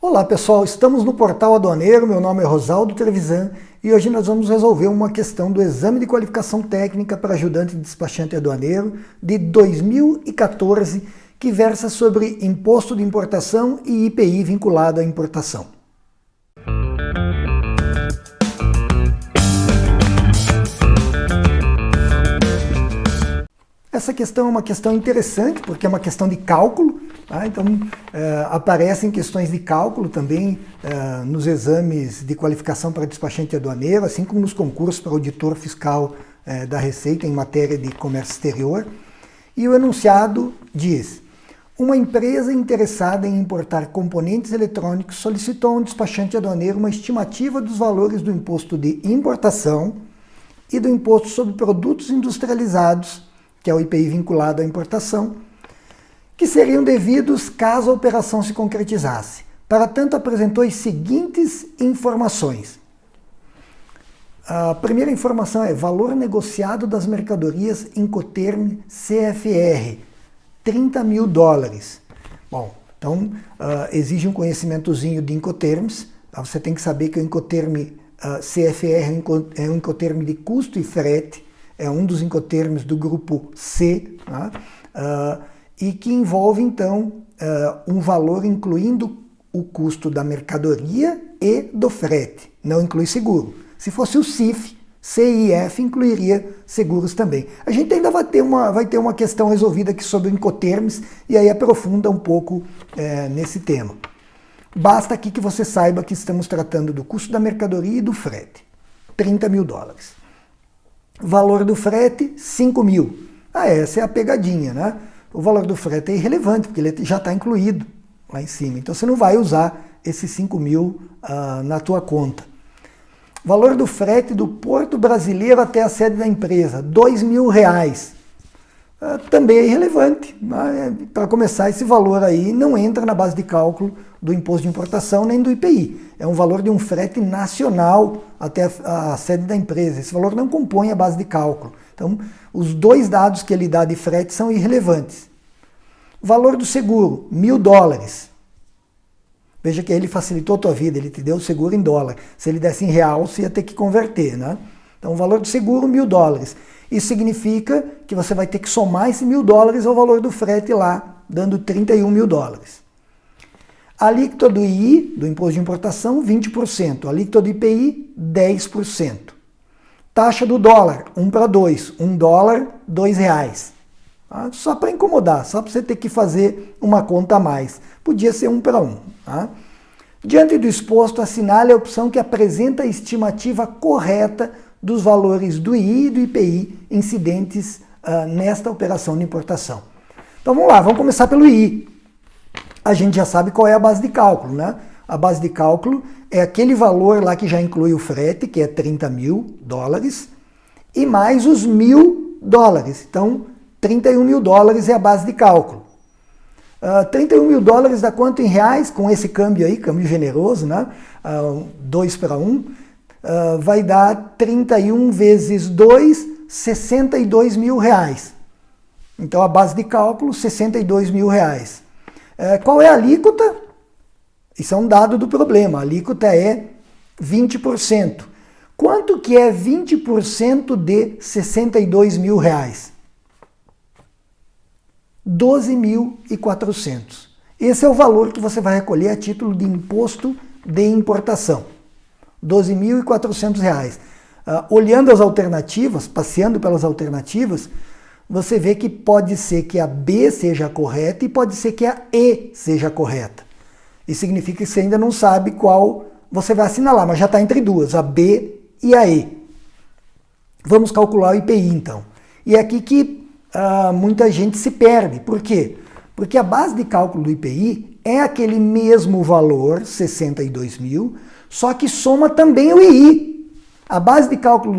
Olá pessoal, estamos no Portal Aduaneiro, meu nome é Rosaldo Trevisan e hoje nós vamos resolver uma questão do Exame de Qualificação Técnica para Ajudante de Despachante Aduaneiro de 2014, que versa sobre Imposto de Importação e IPI vinculado à importação. Essa questão é uma questão interessante, porque é uma questão de cálculo, tá? Então aparecem questões de cálculo também nos exames de qualificação para despachante aduaneiro, assim como nos concursos para auditor fiscal da Receita em matéria de comércio exterior. E o enunciado diz: uma empresa interessada em importar componentes eletrônicos solicitou a um despachante aduaneiro uma estimativa dos valores do imposto de importação e do imposto sobre produtos industrializados, que é o IPI vinculado à importação, que seriam devidos caso a operação se concretizasse. Para tanto, apresentou as seguintes informações. A primeira informação é valor negociado das mercadorias Incoterm CFR, $30.000. Bom, então exige um conhecimentozinho de Incoterms. Você tem que saber que o Incoterm CFR é um Incoterm de custo e frete, é um dos incoterms do grupo C, tá? E que envolve, então, um valor incluindo o custo da mercadoria e do frete. Não inclui seguro. Se fosse o CIF, CIF incluiria seguros também. A gente ainda vai ter uma questão resolvida aqui sobre incoterms e aí aprofunda um pouco nesse tema. Basta aqui que você saiba que estamos tratando do custo da mercadoria e do frete. $30.000. Valor do frete, $5.000. Essa é a pegadinha, né? O valor do frete é irrelevante, porque ele já está incluído lá em cima. Então você não vai usar esses $5.000 na tua conta. Valor do frete do Porto Brasileiro até a sede da empresa, R$2.000. Também é irrelevante. Para começar, esse valor aí não entra na base de cálculo do imposto de importação nem do IPI. É um valor de um frete nacional até a sede da empresa. Esse valor não compõe a base de cálculo. Então, os dois dados que ele dá de frete são irrelevantes. Valor do seguro, $1.000. Veja que ele facilitou a tua vida, ele te deu o seguro em dólar. Se ele desse em real, você ia ter que converter, né? Então, o valor do seguro, $1.000. Isso significa que você vai ter que somar esse $1.000 ao valor do frete lá, dando $31.000. A alíquota do II, do imposto de importação, 20%. A alíquota do IPI, 10%. Taxa do dólar, 1:2. $1, R$2. Tá? Só para incomodar, só para você ter que fazer uma conta a mais. Podia ser 1:1. Tá? Diante do exposto, assinale a opção que apresenta a estimativa correta dos valores do II e do IPI incidentes nesta operação de importação. Então vamos lá, vamos começar pelo II. A gente já sabe qual é a base de cálculo, né? A base de cálculo é aquele valor lá que já inclui o frete, que é $30.000, e mais os $1.000. Então, $31.000 é a base de cálculo. $31.000 dá quanto em reais? Com esse câmbio aí, câmbio generoso, né? 2:1. Vai dar 31 vezes 2, R$62.000. Então a base de cálculo, R$62.000. Qual é a alíquota? Isso é um dado do problema. A alíquota é 20%. Quanto que é 20% de R$62.000? R$12.400. Esse é o valor que você vai recolher a título de imposto de importação. R$12.400. Olhando as alternativas, passeando pelas alternativas, você vê que pode ser que a B seja correta e pode ser que a E seja correta. Isso significa que você ainda não sabe qual você vai assinalar, mas já está entre duas, a B e a E. Vamos calcular o IPI então. E é aqui que muita gente se perde. Por quê? Porque a base de cálculo do IPI é aquele mesmo valor, 62.000, só que soma também o II. A base de cálculo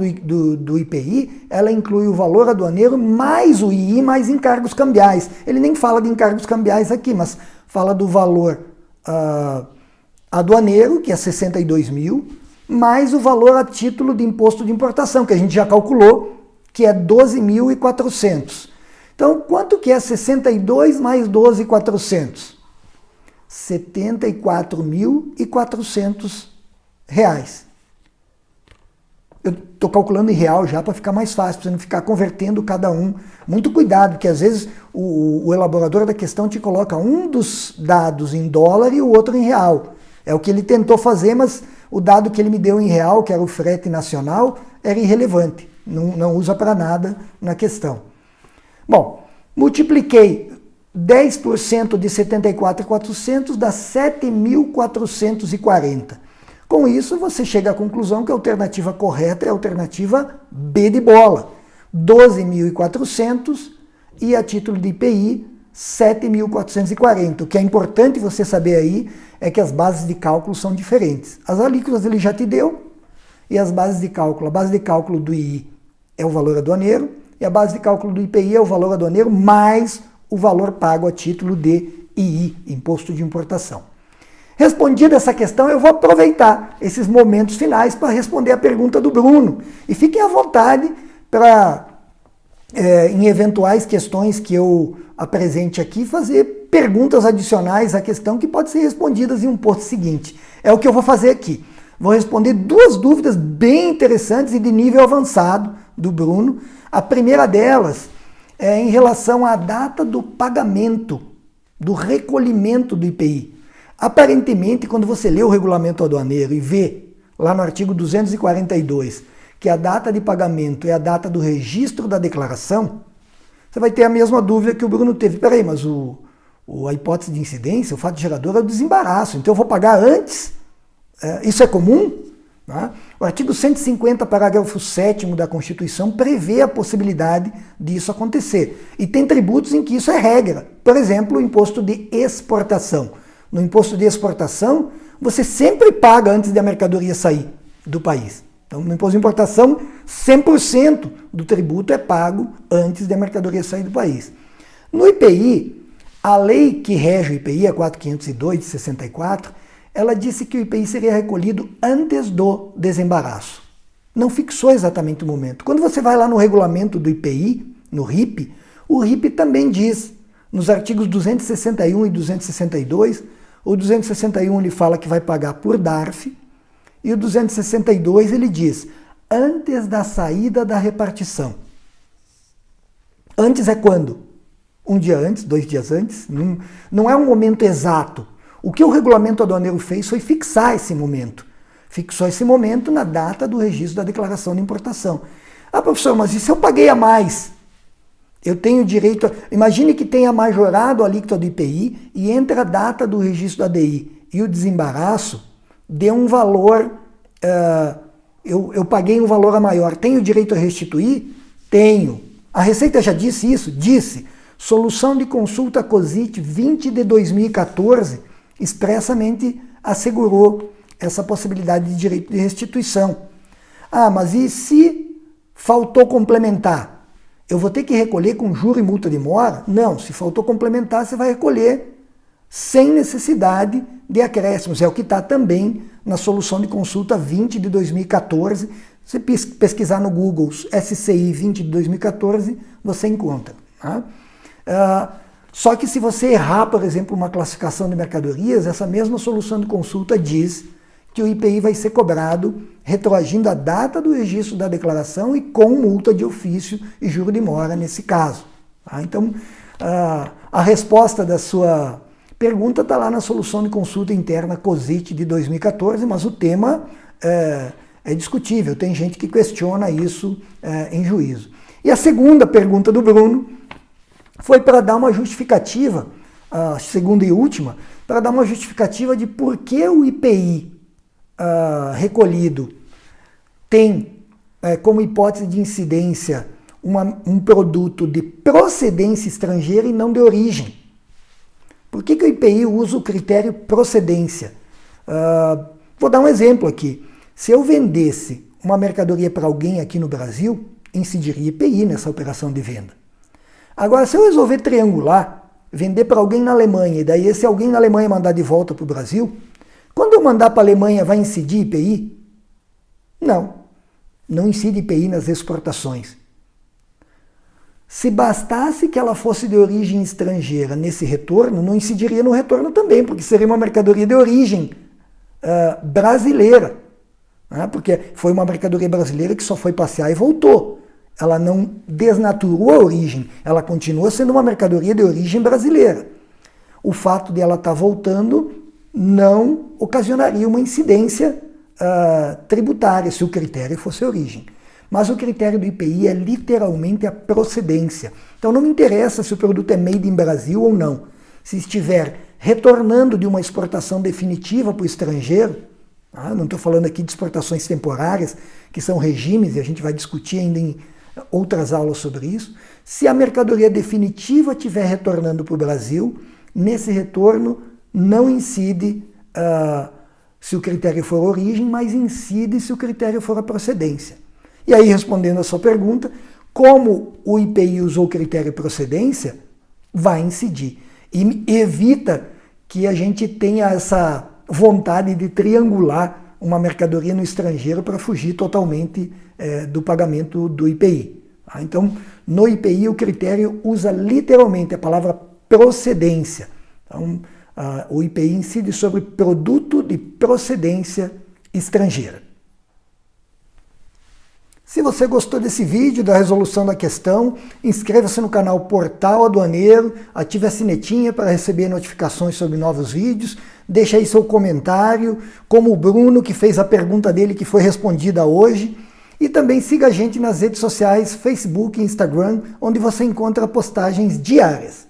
do IPI, ela inclui o valor aduaneiro mais o II, mais encargos cambiais. Ele nem fala de encargos cambiais aqui, mas fala do valor aduaneiro, que é 62.000, mais o valor a título de imposto de importação, que a gente já calculou, que é 12.400. Então, quanto que é 62 mais 12.400? 74.400 reais. Eu estou calculando em real já para ficar mais fácil, para você não ficar convertendo cada um. Muito cuidado, porque às vezes o elaborador da questão te coloca um dos dados em dólar e o outro em real. É o que ele tentou fazer, mas o dado que ele me deu em real, que era o frete nacional, era irrelevante. Não usa para nada na questão. Bom, multipliquei 10% de 74.400 dá 7.440. Com isso, você chega à conclusão que a alternativa correta é a alternativa B de bola, 12.400 e a título de IPI, 7.440. O que é importante você saber aí é que as bases de cálculo são diferentes. As alíquotas ele já te deu e as bases de cálculo. A base de cálculo do II é o valor aduaneiro e a base de cálculo do IPI é o valor aduaneiro mais o valor pago a título de II, Imposto de Importação. Respondida essa questão, eu vou aproveitar esses momentos finais para responder a pergunta do Bruno. E fiquem à vontade para, em eventuais questões que eu apresente aqui, fazer perguntas adicionais à questão que podem ser respondidas em um post seguinte. É o que eu vou fazer aqui. Vou responder duas dúvidas bem interessantes e de nível avançado do Bruno. A primeira delas é em relação à data do pagamento, do recolhimento do IPI. Aparentemente, quando você lê o regulamento aduaneiro e vê lá no artigo 242 que a data de pagamento é a data do registro da declaração, você vai ter a mesma dúvida que o Bruno teve. Peraí, mas a hipótese de incidência, o fato gerador é o desembaraço, então eu vou pagar antes? Isso é comum? Né? O artigo 150, parágrafo 7º da Constituição prevê a possibilidade disso acontecer. E tem tributos em que isso é regra. Por exemplo, o imposto de exportação. No imposto de exportação, você sempre paga antes da mercadoria sair do país. Então, no imposto de importação, 100% do tributo é pago antes da mercadoria sair do país. No IPI, a lei que rege o IPI, a 4502 de 64, ela disse que o IPI seria recolhido antes do desembaraço. Não fixou exatamente o momento. Quando você vai lá no regulamento do IPI, no RIP, o RIP também diz, nos artigos 261 e 262, o 261 ele fala que vai pagar por DARF, e o 262 ele diz, antes da saída da repartição. Antes é quando? Um dia antes, 2 dias antes? Não é um momento exato. O que o regulamento aduaneiro fez foi fixar esse momento. Fixou esse momento na data do registro da declaração de importação. Ah, professor, mas e se eu paguei a mais? Eu tenho direito... Imagine que tenha majorado a alíquota do IPI e entra a data do registro da DI e o desembaraço deu um valor... eu paguei um valor a maior. Tenho direito a restituir? Tenho. A Receita já disse isso? Disse. Solução de consulta COSIT 20 de 2014 expressamente assegurou essa possibilidade de direito de restituição. Ah, mas e se faltou complementar? Eu vou ter que recolher com juro e multa de mora? Não, se faltou complementar, você vai recolher sem necessidade de acréscimos. É o que está também na solução de consulta 20 de 2014. Se pesquisar no Google SCI 20 de 2014, você encontra. Tá? Só que se você errar, por exemplo, uma classificação de mercadorias, essa mesma solução de consulta diz que o IPI vai ser cobrado retroagindo a data do registro da declaração e com multa de ofício e juro de mora nesse caso. Tá? Então, a resposta da sua pergunta está lá na solução de consulta interna COSIT de 2014, mas o tema é discutível, tem gente que questiona isso em juízo. E a segunda pergunta do Bruno foi para dar uma justificativa, a segunda e última, para dar uma justificativa de por que o IPI recolhido tem como hipótese de incidência um produto de procedência estrangeira e não de origem. Por que o IPI usa o critério procedência? Vou dar um exemplo aqui. Se eu vendesse uma mercadoria para alguém aqui no Brasil, incidiria IPI nessa operação de venda. Agora, se eu resolver triangular, vender para alguém na Alemanha, e daí esse alguém na Alemanha mandar de volta para o Brasil, quando eu mandar para a Alemanha, vai incidir IPI? Não incide IPI nas exportações. Se bastasse que ela fosse de origem estrangeira nesse retorno, não incidiria no retorno também, porque seria uma mercadoria de origem brasileira. Né? Porque foi uma mercadoria brasileira que só foi passear e voltou. Ela não desnaturou a origem, ela continua sendo uma mercadoria de origem brasileira. O fato de ela estar voltando não ocasionaria uma incidência tributária, se o critério fosse a origem. Mas o critério do IPI é literalmente a procedência. Então não me interessa se o produto é made in Brasil ou não. Se estiver retornando de uma exportação definitiva para o estrangeiro, não estou falando aqui de exportações temporárias, que são regimes, e a gente vai discutir ainda em outras aulas sobre isso. Se a mercadoria definitiva estiver retornando para o Brasil, nesse retorno não incide se o critério for a origem, mas incide se o critério for a procedência. E aí, respondendo a sua pergunta, como o IPI usou o critério procedência, vai incidir. E evita que a gente tenha essa vontade de triangular uma mercadoria no estrangeiro para fugir totalmente do pagamento do IPI. Então, no IPI, o critério usa literalmente a palavra procedência. Então, o IPI incide sobre produto de procedência estrangeira. Se você gostou desse vídeo, da resolução da questão, inscreva-se no canal Portal Aduaneiro, ative a sinetinha para receber notificações sobre novos vídeos, deixe aí seu comentário, como o Bruno, que fez a pergunta dele que foi respondida hoje, e também siga a gente nas redes sociais, Facebook e Instagram, onde você encontra postagens diárias.